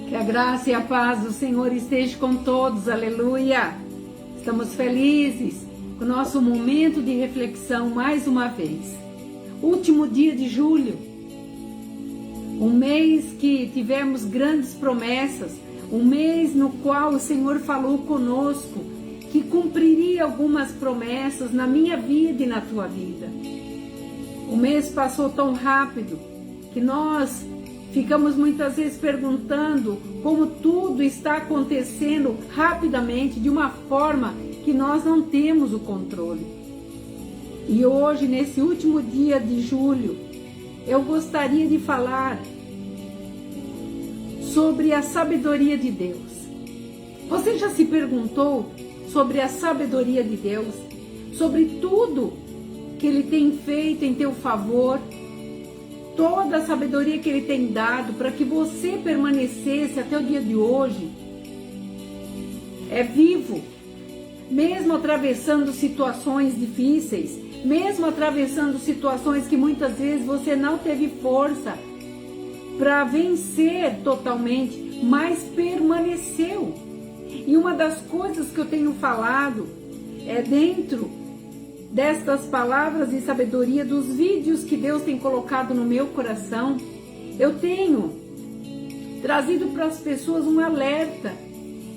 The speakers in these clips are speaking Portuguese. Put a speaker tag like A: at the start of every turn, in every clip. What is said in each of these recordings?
A: Que a graça e a paz do Senhor esteja com todos, aleluia! Estamos felizes com o nosso momento de reflexão mais uma vez. Último dia de julho, um mês que tivemos grandes promessas, um mês no qual o Senhor falou conosco que cumpriria algumas promessas na minha vida e na tua vida. O mês passou tão rápido que nós ficamos muitas vezes perguntando como tudo está acontecendo rapidamente, de uma forma que nós não temos o controle. E hoje, nesse último dia de julho, eu gostaria de falar sobre a sabedoria de Deus. Você já se perguntou sobre a sabedoria de Deus? Sobre tudo que Ele tem feito em teu favor? Toda a sabedoria que Ele tem dado para que você permanecesse até o dia de hoje é vivo, mesmo atravessando situações difíceis, mesmo atravessando situações que muitas vezes você não teve força para vencer totalmente, mas permaneceu. E uma das coisas que eu tenho falado é dentro destas palavras de sabedoria, dos vídeos que Deus tem colocado no meu coração, eu tenho trazido para as pessoas um alerta,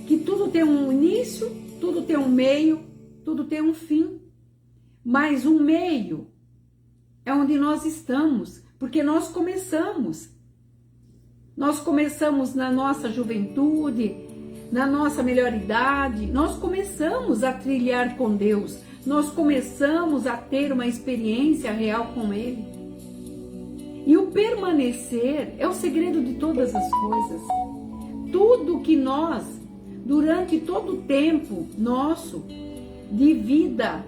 A: que tudo tem um início, tudo tem um meio, tudo tem um fim, mas o meio é onde nós estamos, porque nós começamos na nossa juventude, na nossa melhor idade, nós começamos a trilhar com Deus, nós começamos a ter uma experiência real com Ele. E o permanecer é o segredo de todas as coisas. Tudo que nós, durante todo o tempo nosso de vida,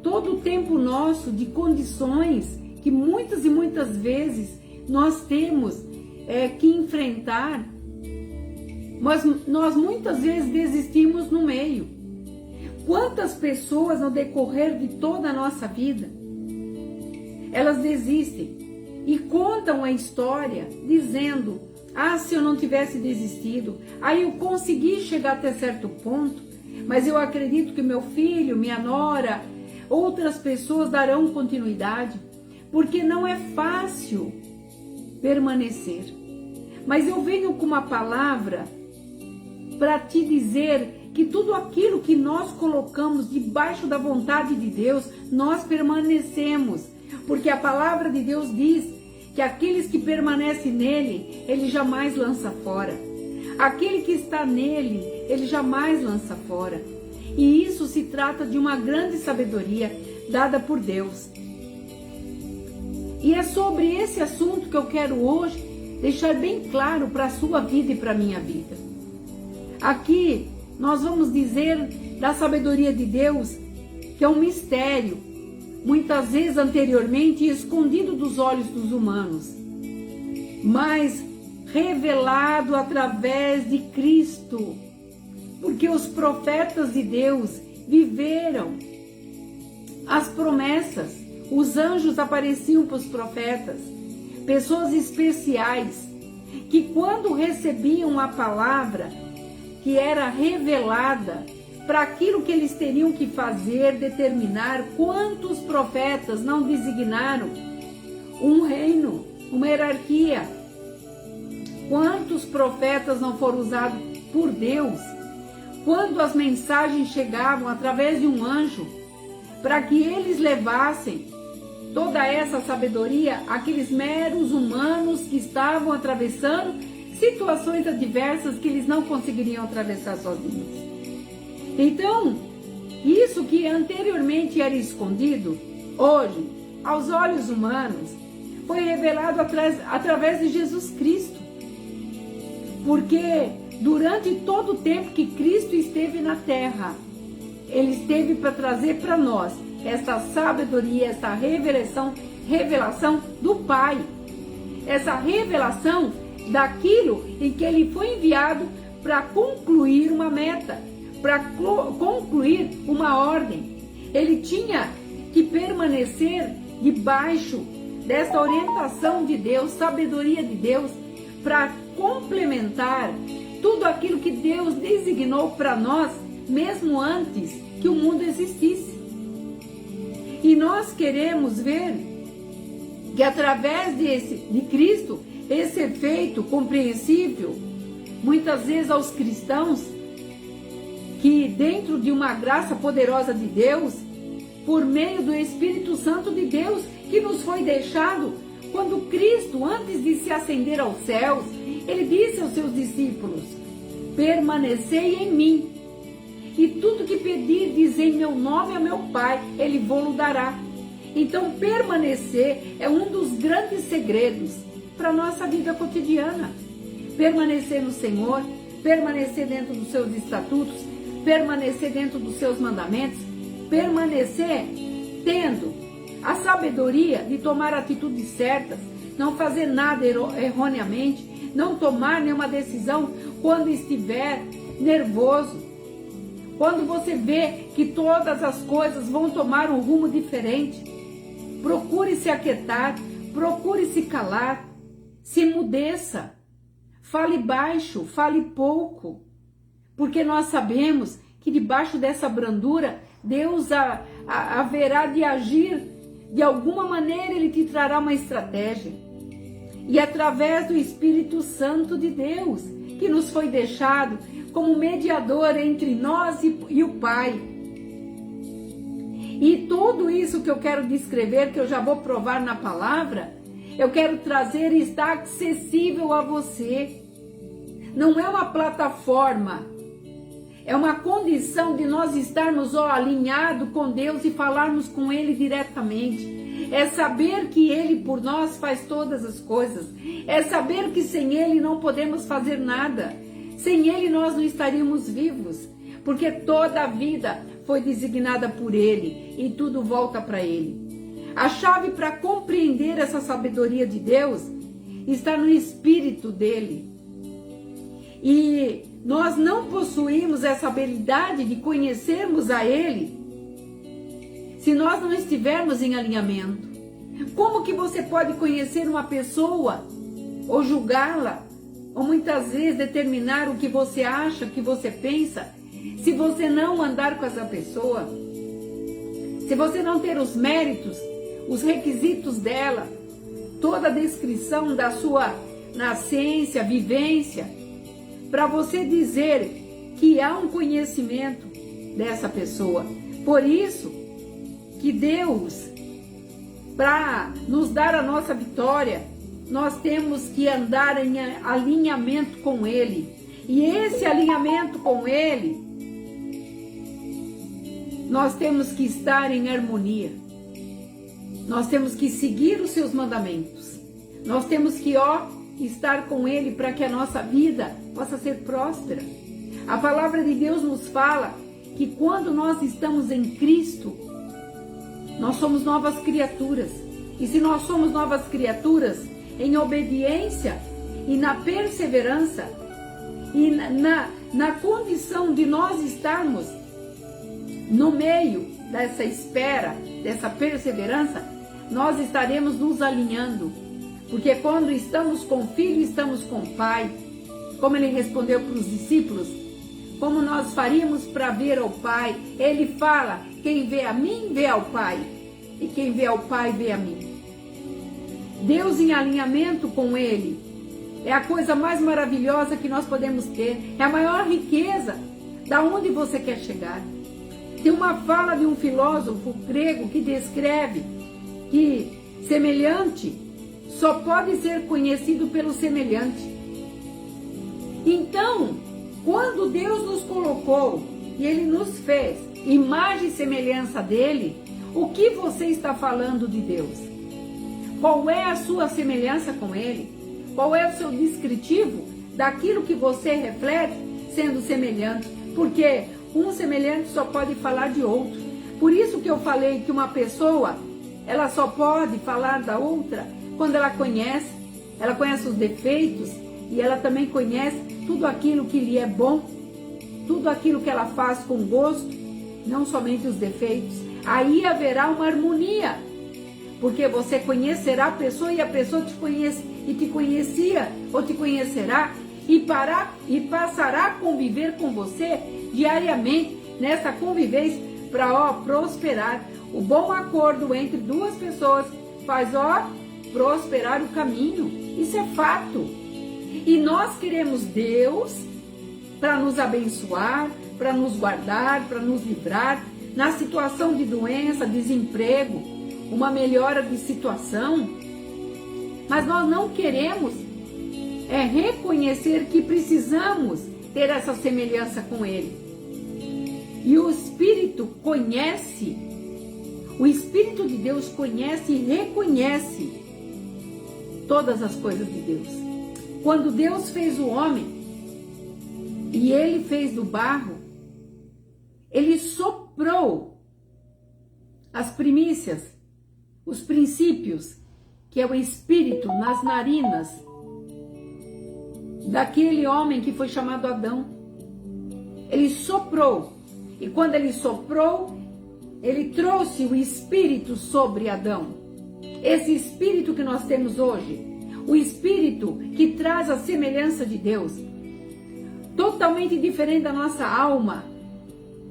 A: todo o tempo nosso de condições que muitas e muitas vezes nós temos que enfrentar, mas nós muitas vezes desistimos no meio. Quantas pessoas no decorrer de toda a nossa vida, elas desistem e contam a história dizendo: ah, se eu não tivesse desistido, aí eu consegui chegar até certo ponto, mas eu acredito que meu filho, minha nora, outras pessoas darão continuidade, porque não é fácil permanecer. Mas eu venho com uma palavra para te dizer que tudo aquilo que nós colocamos debaixo da vontade de Deus, nós permanecemos, porque a palavra de Deus diz que aqueles que permanecem nele, ele jamais lança fora. Aquele que está nele, ele jamais lança fora. E isso se trata de uma grande sabedoria dada por Deus. E é sobre esse assunto que eu quero hoje deixar bem claro para a sua vida e para a minha vida. Aqui nós vamos dizer da sabedoria de Deus, que é um mistério, muitas vezes anteriormente escondido dos olhos dos humanos, mas revelado através de Cristo, porque os profetas de Deus viveram as promessas, os anjos apareciam para os profetas, pessoas especiais, que quando recebiam a palavra que era revelada para aquilo que eles teriam que fazer, determinar, quantos profetas não designaram um reino, uma hierarquia? Quantos profetas não foram usados por Deus? Quando as mensagens chegavam através de um anjo, para que eles levassem toda essa sabedoria àqueles meros humanos que estavam atravessando situações adversas que eles não conseguiriam atravessar sozinhos. Então, isso que anteriormente era escondido, hoje, aos olhos humanos, foi revelado através de Jesus Cristo. Porque durante todo o tempo que Cristo esteve na terra, Ele esteve para trazer para nós essa sabedoria, essa revelação do Pai. Essa revelação daquilo em que Ele foi enviado para concluir uma meta, para concluir uma ordem. Ele tinha que permanecer debaixo dessa orientação de Deus, sabedoria de Deus, para complementar tudo aquilo que Deus designou para nós, mesmo antes que o mundo existisse. E nós queremos ver que através de Cristo, esse efeito compreensível, muitas vezes aos cristãos, que dentro de uma graça poderosa de Deus, por meio do Espírito Santo de Deus, que nos foi deixado, quando Cristo, antes de se ascender aos céus, ele disse aos seus discípulos: permanecei em mim, e tudo que pedirdes em meu nome a meu Pai, ele vou-lo dará. Então, permanecer é um dos grandes segredos para a nossa vida cotidiana. Permanecer no Senhor, permanecer dentro dos seus estatutos, permanecer dentro dos seus mandamentos, permanecer tendo a sabedoria de tomar atitudes certas, não fazer nada erroneamente, não tomar nenhuma decisão quando estiver nervoso. Quando você vê que todas as coisas vão tomar um rumo diferente, procure se aquietar, procure se calar, se emudeça, fale baixo, fale pouco, porque nós sabemos que debaixo dessa brandura, Deus haverá de agir, de alguma maneira Ele te trará uma estratégia. E através do Espírito Santo de Deus, que nos foi deixado como mediador entre nós e o Pai. E tudo isso que eu quero descrever, que eu já vou provar na palavra, eu quero trazer e está acessível a você. Não é uma plataforma, é uma condição de nós estarmos alinhados com Deus e falarmos com Ele diretamente. É saber que Ele por nós faz todas as coisas. É saber que sem Ele não podemos fazer nada. Sem Ele nós não estaríamos vivos, porque toda a vida foi designada por Ele e tudo volta para Ele. A chave para compreender essa sabedoria de Deus está no Espírito dele. E nós não possuímos essa habilidade de conhecermos a Ele se nós não estivermos em alinhamento. Como que você pode conhecer uma pessoa ou julgá-la, ou muitas vezes determinar o que você acha, o que você pensa, se você não andar com essa pessoa? Se você não ter os méritos, os requisitos dela, toda a descrição da sua nascença, vivência, para você dizer que há um conhecimento dessa pessoa. Por isso que Deus, para nos dar a nossa vitória, nós temos que andar em alinhamento com Ele. E esse alinhamento com Ele, nós temos que estar em harmonia. Nós temos que seguir os seus mandamentos. Nós temos que, estar com Ele para que a nossa vida possa ser próspera. A palavra de Deus nos fala que quando nós estamos em Cristo, nós somos novas criaturas. E se nós somos novas criaturas, em obediência e na perseverança e na condição de nós estarmos no meio dessa espera, dessa perseverança, nós estaremos nos alinhando. Porque quando estamos com o Filho, estamos com o Pai. Como ele respondeu para os discípulos, como nós faríamos para ver ao Pai? Ele fala, quem vê a mim, vê ao Pai. E quem vê ao Pai, vê a mim. Deus em alinhamento com Ele é a coisa mais maravilhosa que nós podemos ter. É a maior riqueza. Da onde você quer chegar? Tem uma fala de um filósofo grego que descreve que semelhante só pode ser conhecido pelo semelhante. Então, quando Deus nos colocou e Ele nos fez imagem e semelhança dEle, o que você está falando de Deus? Qual é a sua semelhança com Ele? Qual é o seu descritivo daquilo que você reflete sendo semelhante? Porque um semelhante só pode falar de outro. Por isso que eu falei que uma pessoa, ela só pode falar da outra quando ela conhece os defeitos e ela também conhece tudo aquilo que lhe é bom, tudo aquilo que ela faz com gosto, não somente os defeitos. Aí haverá uma harmonia, porque você conhecerá a pessoa e a pessoa te e te conhecia ou te conhecerá e passará a conviver com você diariamente nessa convivência para prosperar. O bom acordo entre duas pessoas faz prosperar o caminho. Isso é fato. E nós queremos Deus para nos abençoar, para nos guardar, para nos livrar na situação de doença, desemprego, uma melhora de situação. Mas nós não queremos reconhecer que precisamos ter essa semelhança com Ele. E o Espírito conhece, o Espírito de Deus conhece e reconhece todas as coisas de Deus. Quando Deus fez o homem e Ele fez do barro, Ele soprou as primícias, os princípios, que é o Espírito, nas narinas daquele homem que foi chamado Adão. Ele soprou. E quando ele soprou, ele trouxe o Espírito sobre Adão. Esse Espírito que nós temos hoje, o Espírito que traz a semelhança de Deus, totalmente diferente da nossa alma.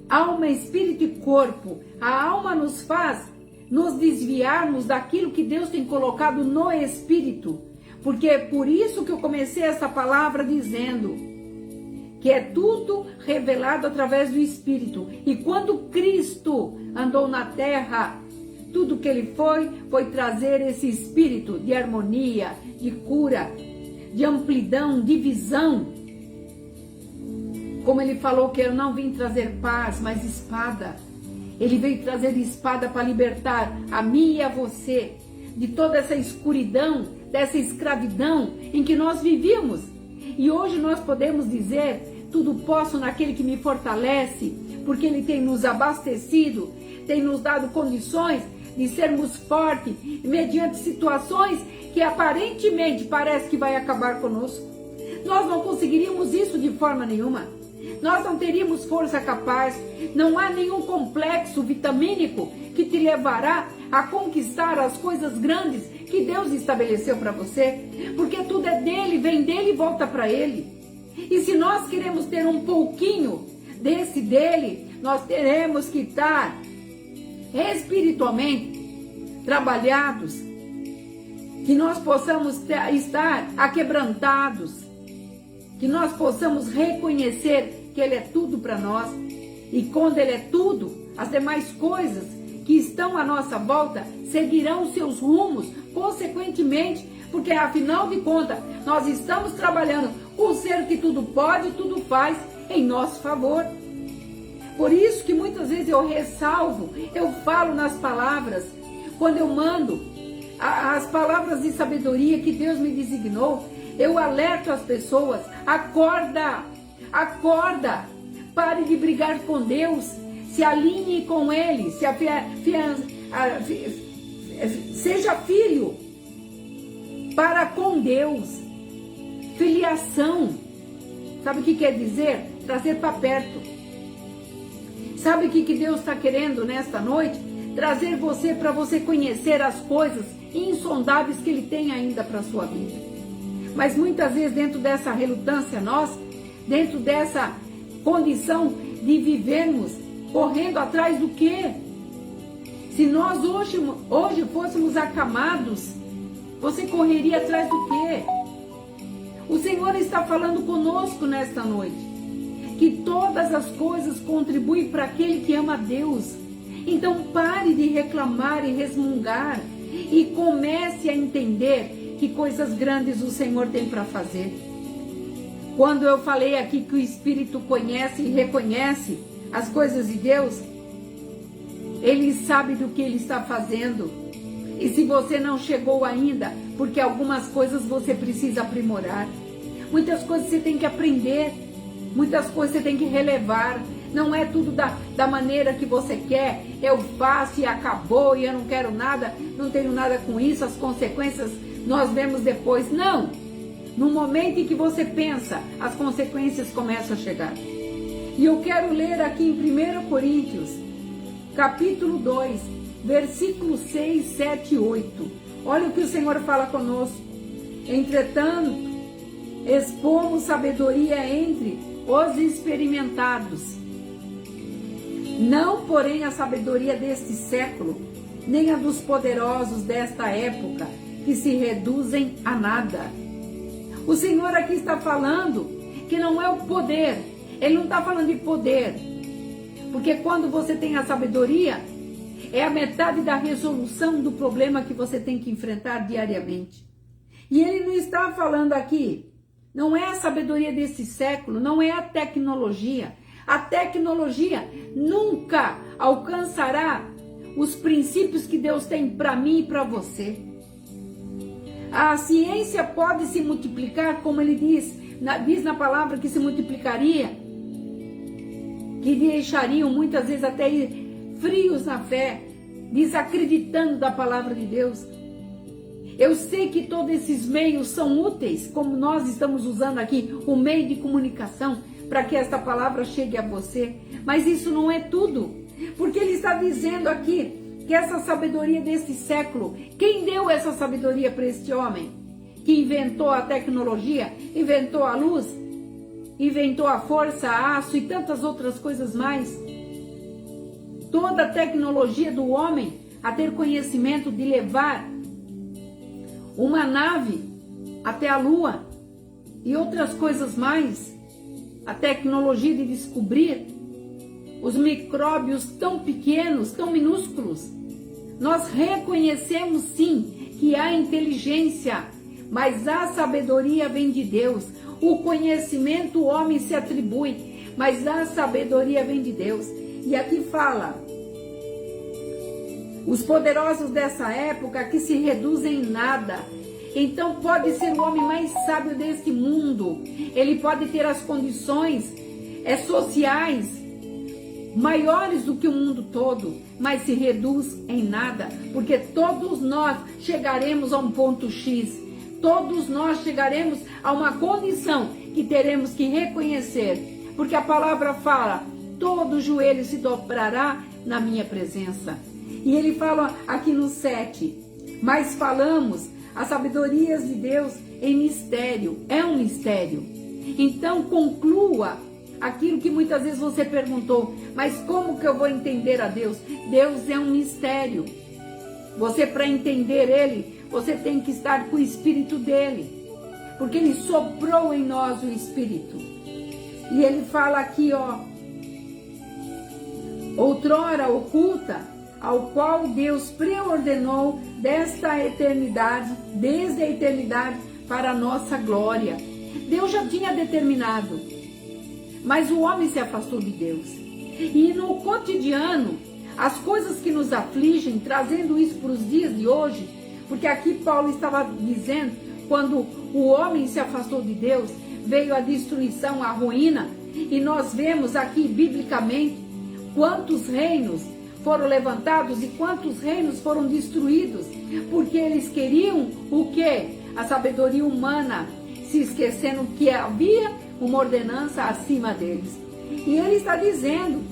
A: Alma, espírito e corpo. A alma nos faz nos desviarmos daquilo que Deus tem colocado no Espírito. Porque é por isso que eu comecei essa palavra dizendo que é tudo revelado através do Espírito. E quando Cristo andou na terra, tudo que Ele foi trazer esse Espírito de harmonia, de cura, de amplidão, de visão. Como Ele falou que eu não vim trazer paz, mas espada. Ele veio trazer espada para libertar a mim e a você de toda essa escuridão, dessa escravidão em que nós vivíamos. E hoje nós podemos dizer, tudo posso naquele que me fortalece, porque Ele tem nos abastecido, tem nos dado condições de sermos fortes, mediante situações que aparentemente parece que vai acabar conosco. Nós não conseguiríamos isso de forma nenhuma. Nós não teríamos força capaz. Não há nenhum complexo vitamínico que te levará a conquistar as coisas grandes que Deus estabeleceu para você. Porque tudo é dele, vem dele e volta para ele. E se nós queremos ter um pouquinho desse dele, nós teremos que estar espiritualmente trabalhados. Que nós possamos estar aquebrantados. Que nós possamos reconhecer que Ele é tudo para nós. E quando Ele é tudo, as demais coisas que estão à nossa volta seguirão seus rumos, consequentemente, porque afinal de contas, nós estamos trabalhando com o ser que tudo pode e tudo faz em nosso favor. Por isso que muitas vezes eu ressalvo, eu falo nas palavras, quando eu mando as palavras de sabedoria que Deus me designou, eu alerto as pessoas, acorda, acorda, pare de brigar com Deus, se alinhe com Ele, seja filho para com Deus. Filiação, sabe o que quer dizer? Trazer para perto. Sabe o que Deus está querendo nesta noite? Trazer você para você conhecer as coisas insondáveis que Ele tem ainda para a sua vida. Mas muitas vezes dentro dessa relutância nossa, dentro dessa condição de vivermos correndo atrás do quê? Se nós hoje fôssemos acamados, você correria atrás do quê? O Senhor está falando conosco nesta noite, que todas as coisas contribuem para aquele que ama a Deus. Então pare de reclamar e resmungar e comece a entender que coisas grandes o Senhor tem para fazer. Quando eu falei aqui que o Espírito conhece e reconhece as coisas de Deus, Ele sabe do que Ele está fazendo. E se você não chegou ainda, porque algumas coisas você precisa aprimorar. Muitas coisas você tem que aprender, muitas coisas você tem que relevar. Não é tudo da maneira que você quer, eu faço e acabou e eu não quero nada, não tenho nada com isso, as consequências nós vemos depois. Não! No momento em que você pensa, as consequências começam a chegar. E eu quero ler aqui em 1 Coríntios, capítulo 2, versículos 6, 7 e 8. Olha o que o Senhor fala conosco. Entretanto, expomos sabedoria entre os experimentados, não, porém, a sabedoria deste século, nem a dos poderosos desta época, que se reduzem a nada. O Senhor aqui está falando que não é o poder, Ele não está falando de poder, porque quando você tem a sabedoria, é a metade da resolução do problema que você tem que enfrentar diariamente. E Ele não está falando aqui, não é a sabedoria desse século, não é a tecnologia. A tecnologia nunca alcançará os princípios que Deus tem para mim e para você. A ciência pode se multiplicar, como Ele diz na palavra que se multiplicaria, que deixariam muitas vezes até frios na fé, desacreditando da palavra de Deus. Eu sei que todos esses meios são úteis, como nós estamos usando aqui, o meio de comunicação, para que esta palavra chegue a você. Mas isso não é tudo, porque Ele está dizendo aqui que essa sabedoria desse século, quem deu essa sabedoria para este homem? Que inventou a tecnologia, inventou a luz, inventou a força, a aço e tantas outras coisas mais. Toda a tecnologia do homem a ter conhecimento de levar uma nave até a lua e outras coisas mais, a tecnologia de descobrir os micróbios tão pequenos, tão minúsculos. Nós reconhecemos sim que há inteligência, mas a sabedoria vem de Deus. O conhecimento o homem se atribui, mas a sabedoria vem de Deus. E aqui fala, os poderosos dessa época que se reduzem em nada. Então pode ser o homem mais sábio deste mundo, ele pode ter as condições sociais maiores do que o mundo todo, mas se reduz em nada, porque todos nós chegaremos a um ponto X, todos nós chegaremos a uma condição que teremos que reconhecer, porque a palavra fala, todo joelho se dobrará na minha presença. E ele fala aqui no 7, mas falamos as sabedorias de Deus em mistério, é um mistério. Então conclua aquilo que muitas vezes você perguntou, mas como que eu vou entender a Deus? Deus é um mistério. Você, para entender Ele, você tem que estar com o Espírito dEle, porque Ele soprou em nós o Espírito. E Ele fala aqui, ó, outrora oculta, ao qual Deus preordenou desde a eternidade para a nossa glória. Deus já tinha determinado, mas o homem se afastou de Deus. E no cotidiano, as coisas que nos afligem, trazendo isso para os dias de hoje, porque aqui Paulo estava dizendo, quando o homem se afastou de Deus, veio a destruição, a ruína, e nós vemos aqui biblicamente quantos reinos foram levantados e quantos reinos foram destruídos, porque eles queriam o quê? A sabedoria humana, se esquecendo que havia uma ordenança acima deles. E ele está dizendo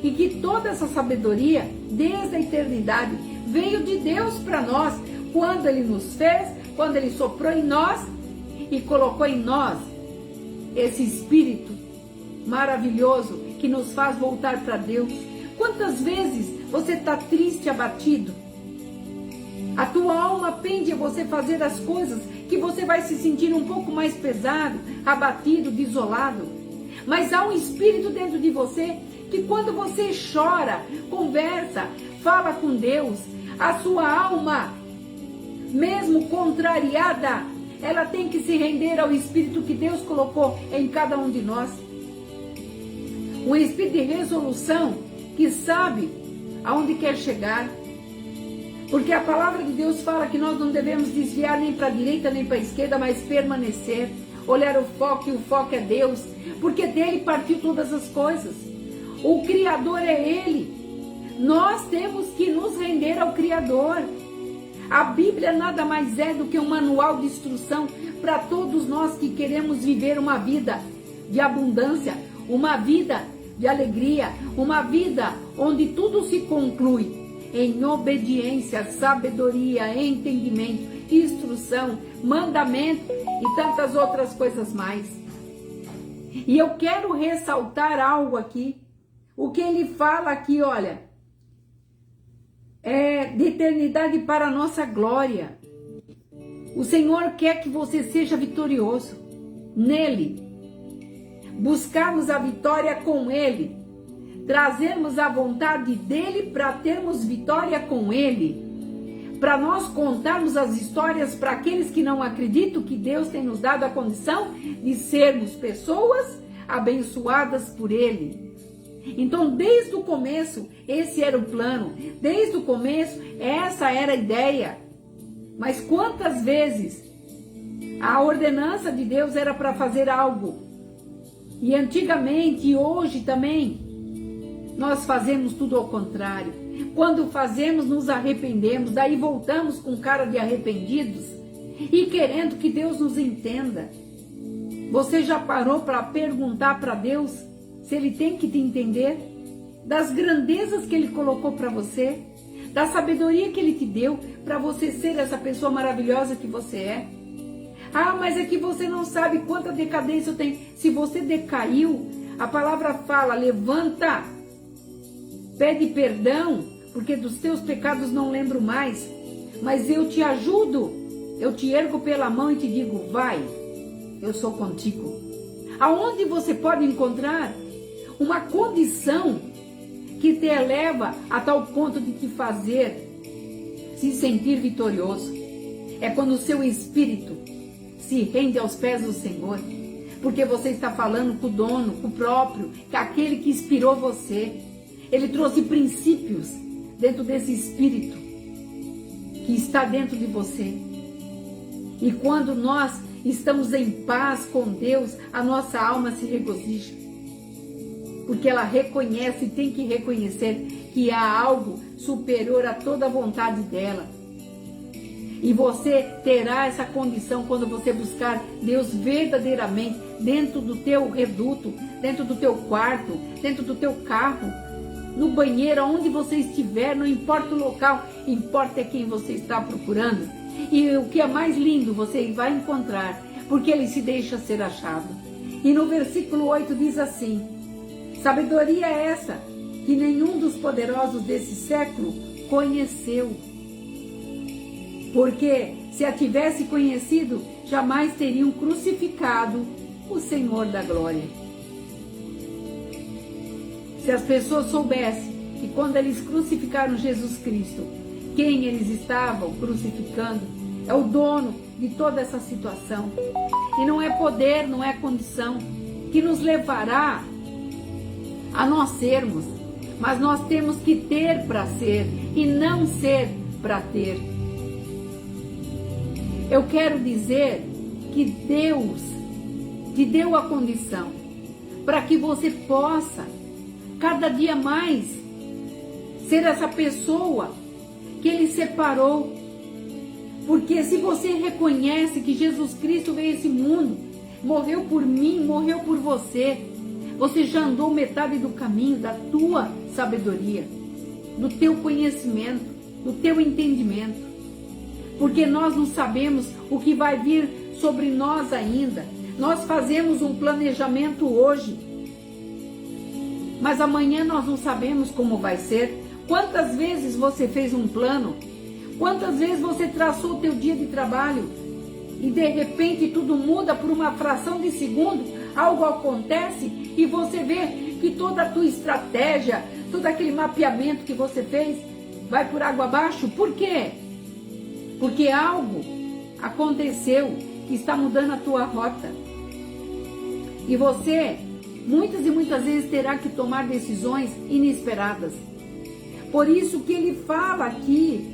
A: e que toda essa sabedoria, desde a eternidade, veio de Deus para nós, quando Ele nos fez, quando Ele soprou em nós e colocou em nós esse Espírito maravilhoso que nos faz voltar para Deus. Quantas vezes você está triste, abatido? A tua alma pende a você fazer as coisas que você vai se sentir um pouco mais pesado, abatido, desolado. Mas há um Espírito dentro de você que quando você chora, conversa, fala com Deus, a sua alma, mesmo contrariada, ela tem que se render ao Espírito que Deus colocou em cada um de nós. Um Espírito de resolução que sabe aonde quer chegar. Porque a palavra de Deus fala que nós não devemos desviar nem para a direita nem para a esquerda, mas permanecer, olhar o foco, e o foco é Deus, porque dele partiu todas as coisas. O Criador é Ele. Nós temos que nos render ao Criador. A Bíblia nada mais é do que um manual de instrução para todos nós que queremos viver uma vida de abundância, uma vida de alegria, uma vida onde tudo se conclui. em obediência, sabedoria, entendimento, instrução, mandamento e tantas outras coisas mais. E eu quero ressaltar algo aqui. O que ele fala aqui, olha, é de eternidade para a nossa glória. O Senhor quer que você seja vitorioso nele. Buscarmos a vitória com ele. Trazermos a vontade dele para termos vitória com ele. Para nós contarmos as histórias para aqueles que não acreditam que Deus tem nos dado a condição de sermos pessoas abençoadas por ele. Então, desde o começo, esse era o plano. Desde o começo, essa era a ideia. Mas quantas vezes a ordenança de Deus era para fazer algo? E antigamente e hoje também, nós fazemos tudo ao contrário. Quando fazemos, nos arrependemos, daí voltamos com cara de arrependidos e querendo que Deus nos entenda. Você já parou para perguntar para Deus se Ele tem que te entender? Das grandezas que Ele colocou para você? Da sabedoria que Ele te deu para você ser essa pessoa maravilhosa que você é? Ah, mas é que você não sabe quanta decadência eu tenho. Se você decaiu, a palavra fala, levanta, pede perdão, porque dos teus pecados não lembro mais. Mas eu te ajudo, eu te ergo pela mão e te digo, vai, eu sou contigo. Aonde você pode encontrar uma condição que te eleva a tal ponto de te fazer se sentir vitorioso? É quando o seu espírito se rende aos pés do Senhor, porque você está falando com o dono, com o próprio, com aquele que inspirou você. Ele trouxe princípios dentro desse espírito que está dentro de você. E quando nós estamos em paz com Deus, a nossa alma se regozija, porque ela reconhece e tem que reconhecer que há algo superior a toda a vontade dela. E você terá essa condição quando você buscar Deus verdadeiramente dentro do teu reduto, dentro do teu quarto, dentro do teu carro, no banheiro, onde você estiver, não importa o local, importa é quem você está procurando. E o que é mais lindo você vai encontrar, porque ele se deixa ser achado. E no versículo 8 diz assim, sabedoria é essa que nenhum dos poderosos desse século conheceu. Porque se a tivesse conhecido, jamais teriam crucificado o Senhor da glória. Se as pessoas soubessem que quando eles crucificaram Jesus Cristo, quem eles estavam crucificando é o dono de toda essa situação. E não é poder, não é condição que nos levará a nós sermos, mas nós temos que ter para ser e não ser para ter. Eu quero dizer que Deus te deu a condição para que você possa cada dia mais ser essa pessoa que Ele separou. Porque se você reconhece que Jesus Cristo veio a esse mundo, morreu por mim, morreu por você, você já andou metade do caminho da tua sabedoria, do teu conhecimento, do teu entendimento. Porque nós não sabemos o que vai vir sobre nós ainda. Nós fazemos um planejamento hoje, mas amanhã nós não sabemos como vai ser. Quantas vezes você fez um plano? Quantas vezes você traçou o teu dia de trabalho e de repente tudo muda por uma fração de segundo, algo acontece e você vê que toda a tua estratégia, todo aquele mapeamento que você fez vai por água abaixo? Por quê? Porque algo aconteceu que está mudando a tua rota. E você, muitas e muitas vezes, terá que tomar decisões inesperadas. Por isso que ele fala aqui,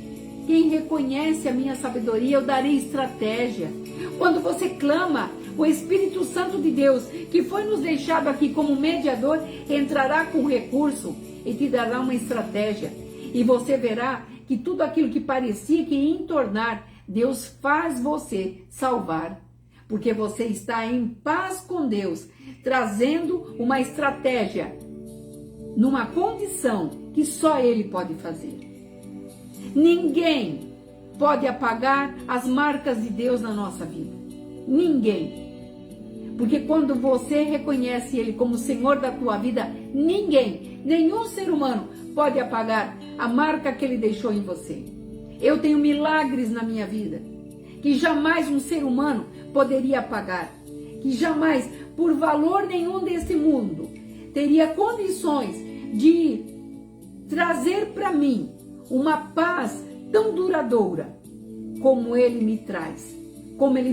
A: quem reconhece a minha sabedoria, eu darei estratégia. Quando você clama, o Espírito Santo de Deus, que foi nos deixado aqui como mediador, entrará com recurso e te dará uma estratégia. E você verá que tudo aquilo que parecia que ia entornar, Deus faz você salvar. Porque você está em paz com Deus, trazendo uma estratégia numa condição que só Ele pode fazer. Ninguém pode apagar as marcas de Deus na nossa vida. Ninguém. Porque quando você reconhece Ele como Senhor da tua vida, ninguém, nenhum ser humano pode apagar a marca que Ele deixou em você. Eu tenho milagres na minha vida que jamais um ser humano poderia apagar. Que jamais, por valor nenhum desse mundo, teria condições de trazer para mim uma paz tão duradoura como Ele me traz, como Ele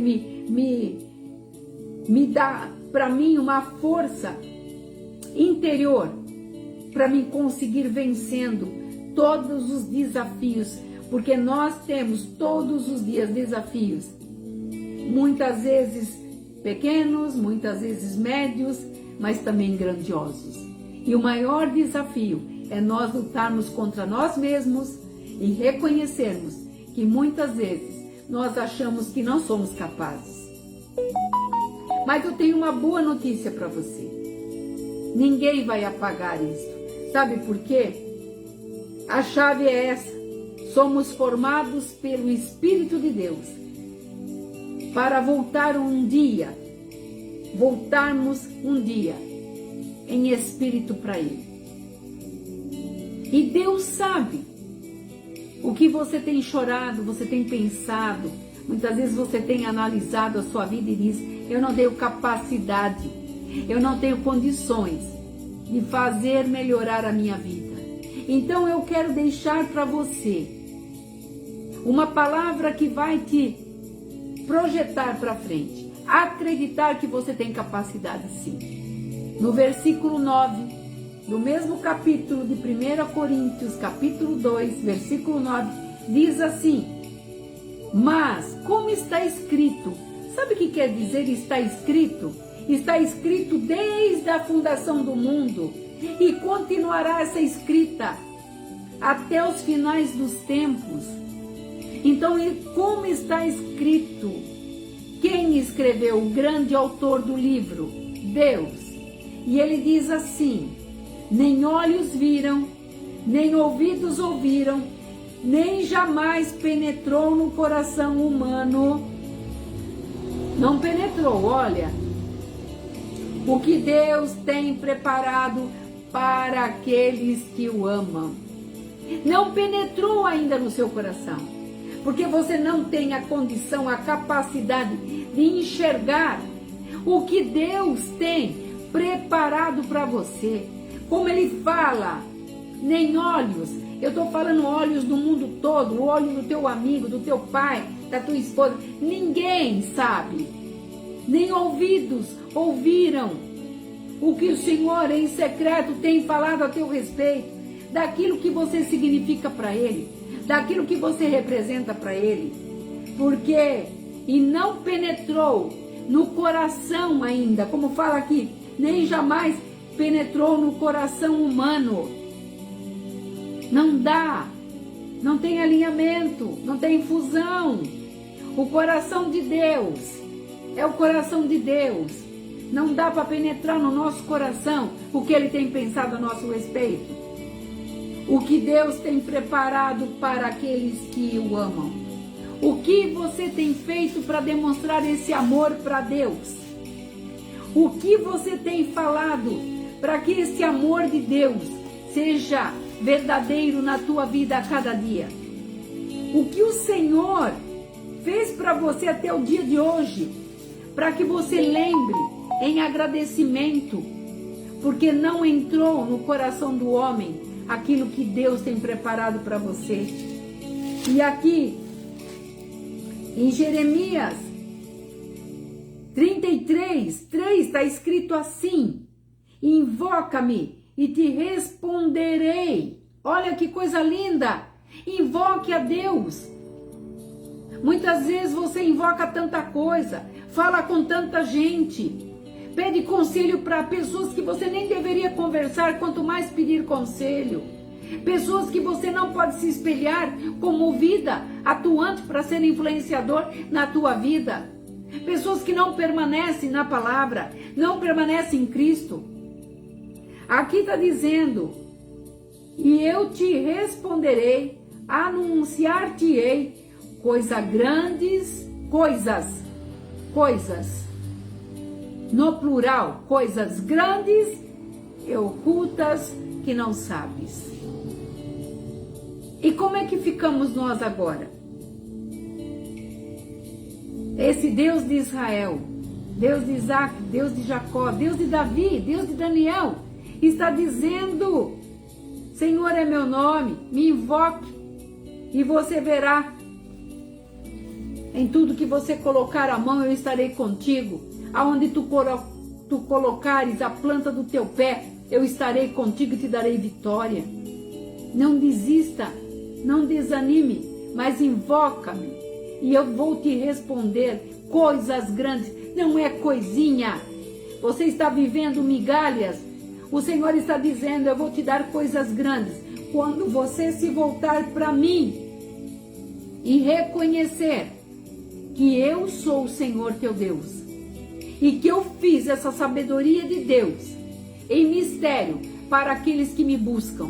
A: me dá para mim uma força interior para mim conseguir vencendo todos os desafios, porque nós temos todos os dias desafios, muitas vezes pequenos, muitas vezes médios, mas também grandiosos. E o maior desafio é nós lutarmos contra nós mesmos e reconhecermos que muitas vezes nós achamos que não somos capazes. Mas eu tenho uma boa notícia para você. Ninguém vai apagar isso. Sabe por quê? A chave é essa. Somos formados pelo Espírito de Deus para voltarmos um dia em espírito para Ele. E Deus sabe o que você tem chorado, você tem pensado. Muitas vezes você tem analisado a sua vida e diz: eu não tenho capacidade, eu não tenho condições de fazer melhorar a minha vida. Então eu quero deixar para você uma palavra que vai te projetar para frente. Acreditar que você tem capacidade, sim. No versículo 9, do mesmo capítulo de 1 Coríntios, capítulo 2, versículo 9, diz assim: mas, como está escrito, sabe o que quer dizer está escrito? Está escrito desde a fundação do mundo e continuará essa escrita até os finais dos tempos. Então, como está escrito? Quem escreveu? O grande autor do livro? Deus. E ele diz assim: nem olhos viram, nem ouvidos ouviram, nem jamais penetrou no coração humano. Não penetrou, olha, o que Deus tem preparado para aqueles que o amam. Não penetrou ainda no seu coração, porque você não tem a condição, a capacidade de enxergar o que Deus tem preparado para você. Como Ele fala, nem olhos, eu estou falando olhos do mundo todo, o olho do teu amigo, do teu pai, da tua esposa, ninguém sabe, nem ouvidos ouviram o que o Senhor em secreto tem falado a teu respeito, daquilo que você significa para Ele, daquilo que você representa para Ele, porque e não penetrou no coração ainda, como fala aqui, nem jamais penetrou no coração humano. Não dá, não tem alinhamento, não tem fusão. O coração de Deus é o coração de Deus. Não dá para penetrar no nosso coração o que Ele tem pensado a nosso respeito. O que Deus tem preparado para aqueles que o amam. O que você tem feito para demonstrar esse amor para Deus? O que você tem falado para que esse amor de Deus seja verdadeiro na tua vida a cada dia? O que o Senhor fez para você até o dia de hoje, para que você lembre em agradecimento, porque não entrou no coração do homem aquilo que Deus tem preparado para você. E aqui, em Jeremias 33:3 está escrito assim: invoca-me e te responderei. Olha que coisa linda! Invoque a Deus. Muitas vezes você invoca tanta coisa, fala com tanta gente, pede conselho para pessoas que você nem deveria conversar, quanto mais pedir conselho. Pessoas que você não pode se espelhar como vida atuante para ser influenciador na tua vida. Pessoas que não permanecem na palavra, não permanecem em Cristo. Aqui está dizendo: e eu te responderei, anunciar-te-ei coisas, no plural, coisas grandes e ocultas que não sabes. E como é que ficamos nós agora? Esse Deus de Israel, Deus de Isaac, Deus de Jacó, Deus de Davi, Deus de Daniel, está dizendo: Senhor é meu nome, me invoque e você verá. Em tudo que você colocar a mão, eu estarei contigo. Aonde tu colocares a planta do teu pé, eu estarei contigo e te darei vitória. Não desista, não desanime, mas invoca-me e eu vou te responder coisas grandes. Não é coisinha. Você está vivendo migalhas. O Senhor está dizendo: eu vou te dar coisas grandes. Quando você se voltar para mim e reconhecer que eu sou o Senhor teu Deus e que eu fiz essa sabedoria de Deus em mistério para aqueles que me buscam,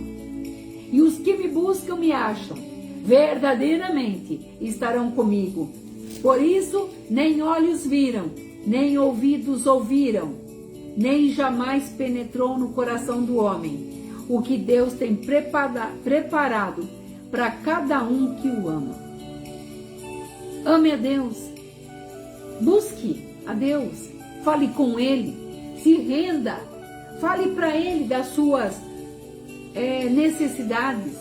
A: e os que me buscam me acham, verdadeiramente estarão comigo. Por isso, nem olhos viram, nem ouvidos ouviram, nem jamais penetrou no coração do homem o que Deus tem preparado para cada um que o ama. Ame a Deus, busque a Deus, fale com Ele, se renda, fale para Ele das suas necessidades,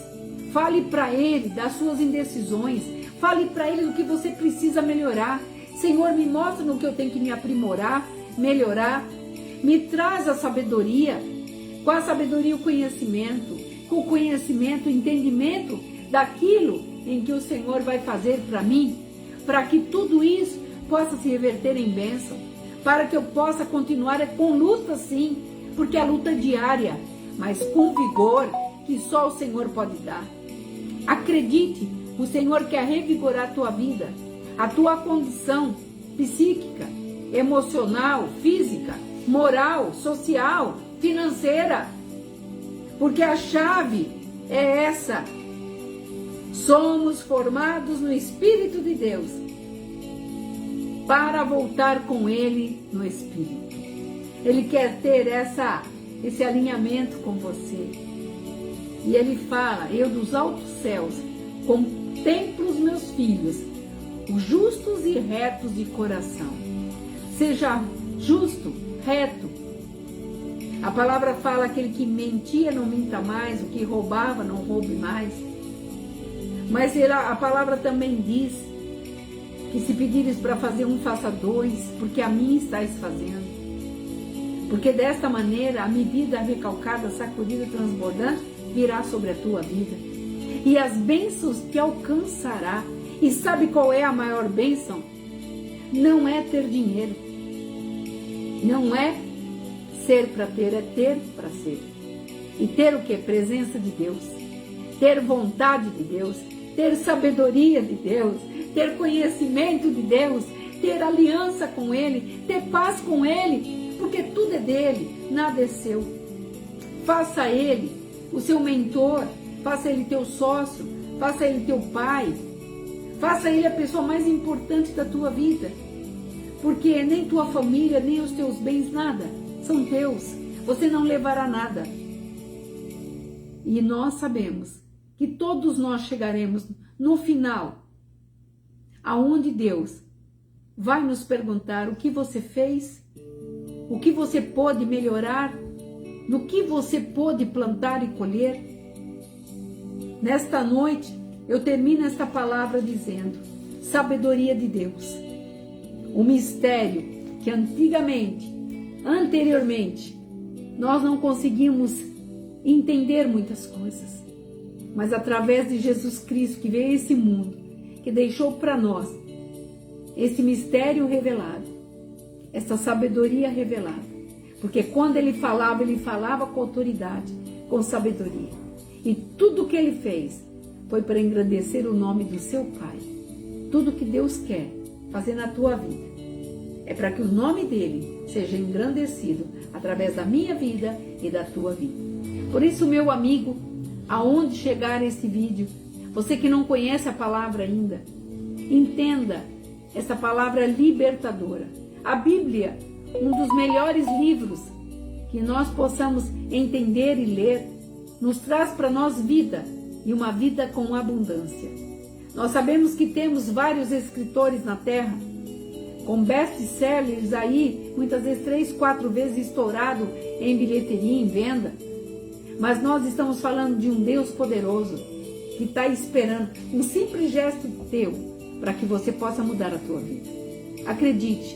A: fale para Ele das suas indecisões, fale para Ele do que você precisa melhorar. Senhor, me mostra no que eu tenho que me aprimorar, melhorar, me traz a sabedoria, com a sabedoria o conhecimento, com o conhecimento o entendimento daquilo em que o Senhor vai fazer para mim, para que tudo isso possa se reverter em bênção, para que eu possa continuar com luta sim, porque a luta é diária, mas com vigor que só o Senhor pode dar. Acredite, o Senhor quer revigorar a tua vida, a tua condição psíquica, emocional, física, moral, social, financeira, porque a chave é essa. Somos formados no Espírito de Deus para voltar com Ele no Espírito. Ele quer ter esse alinhamento com você. E Ele fala: eu dos altos céus contemplo os meus filhos, os justos e retos de coração. Seja justo, reto. A palavra fala: aquele que mentia não minta mais, o que roubava não roube mais. Mas a palavra também diz que se pedires para fazer um, faça dois, porque a mim estás fazendo. Porque desta maneira a medida recalcada, sacudida, transbordante virá sobre a tua vida. E as bênçãos te alcançará. E sabe qual é a maior bênção? Não é ter dinheiro. Não é ser para ter, é ter para ser. E ter o que? Presença de Deus. Ter vontade de Deus. Ter sabedoria de Deus. Ter conhecimento de Deus. Ter aliança com Ele. Ter paz com Ele. Porque tudo é dele, nada é seu. Faça Ele o seu mentor. Faça Ele teu sócio. Faça Ele teu pai. Faça Ele a pessoa mais importante da tua vida. Porque nem tua família, nem os teus bens, nada, são teus. Você não levará nada. E nós sabemos que todos nós chegaremos no final, aonde Deus vai nos perguntar o que você fez, o que você pôde melhorar, no que você pôde plantar e colher. Nesta noite, eu termino esta palavra dizendo: sabedoria de Deus. O mistério que anteriormente, nós não conseguimos entender muitas coisas. Mas através de Jesus Cristo que veio a esse mundo, que deixou para nós esse mistério revelado, essa sabedoria revelada. Porque quando ele falava com autoridade, com sabedoria. E tudo que ele fez foi para engrandecer o nome do seu Pai. Tudo que Deus quer fazer na tua vida é para que o nome dele seja engrandecido através da minha vida e da tua vida. Por isso, meu amigo, aonde chegar esse vídeo, Você que não conhece a palavra ainda, entenda essa palavra libertadora. A Bíblia, um dos melhores livros que nós possamos entender e ler, nos traz para nós vida e uma vida com abundância. Nós sabemos que temos vários escritores na terra, com best-sellers aí, muitas vezes 3, 4 vezes estourado em bilheteria, em venda. Mas nós estamos falando de um Deus poderoso que está esperando um simples gesto teu para que você possa mudar a tua vida. Acredite,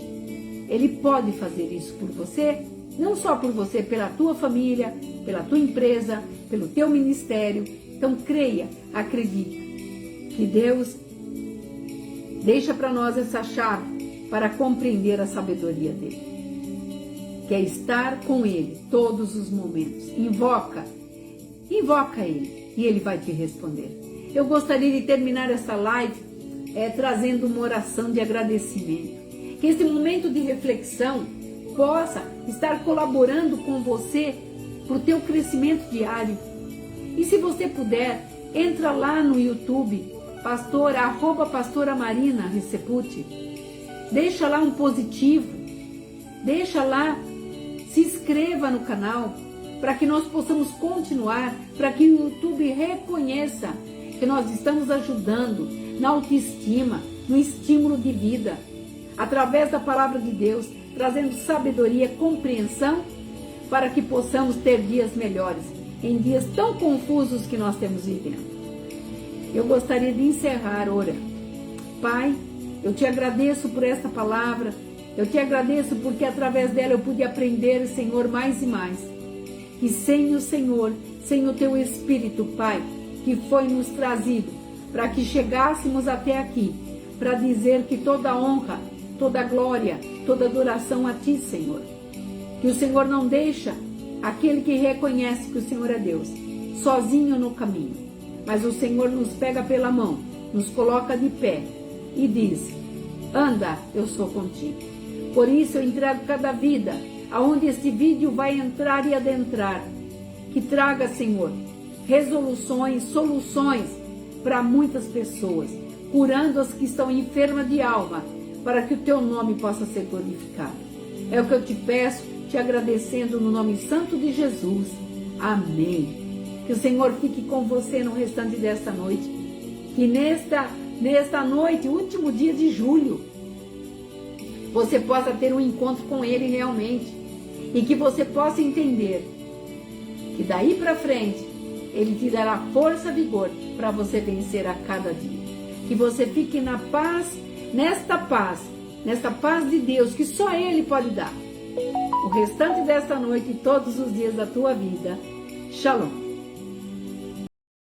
A: Ele pode fazer isso por você, não só por você, pela tua família, pela tua empresa, pelo teu ministério. Então creia, acredite que Deus deixa para nós essa chave para compreender a sabedoria dele, que é estar com ele todos os momentos. Invoca ele e ele vai te responder. Eu gostaria de terminar essa live trazendo uma oração de agradecimento, que esse momento de reflexão possa estar colaborando com você para o teu crescimento diário. E se você puder, entra lá no YouTube, @pastora Marina Receputi, deixa lá um positivo, deixa lá, se inscreva no canal, para que nós possamos continuar, para que o YouTube reconheça que nós estamos ajudando na autoestima, no estímulo de vida, através da palavra de Deus, trazendo sabedoria, compreensão, para que possamos ter dias melhores, em dias tão confusos que nós temos vivendo. Eu gostaria de encerrar orando. Pai, eu te agradeço por esta palavra, eu te agradeço porque através dela eu pude aprender, Senhor, mais e mais. Que sem o Senhor, sem o teu Espírito, Pai, que foi nos trazido para que chegássemos até aqui, para dizer que toda honra, toda glória, toda adoração a ti, Senhor. Que o Senhor não deixa aquele que reconhece que o Senhor é Deus, sozinho no caminho. Mas o Senhor nos pega pela mão, nos coloca de pé e diz: anda, eu sou contigo. Por isso eu entrego cada vida, aonde este vídeo vai entrar e adentrar. Que traga, Senhor, resoluções, soluções para muitas pessoas, curando as que estão enfermas de alma, para que o teu nome possa ser glorificado. É o que eu te peço, te agradecendo no nome santo de Jesus. Amém. Que o Senhor fique com você no restante desta noite. Que nesta noite, último dia de julho, você possa ter um encontro com Ele realmente. E que você possa entender que daí para frente, Ele te dará força e vigor para você vencer a cada dia. Que você fique na paz, nesta paz de Deus, que só Ele pode dar. O restante desta noite e todos os dias da tua vida. Shalom.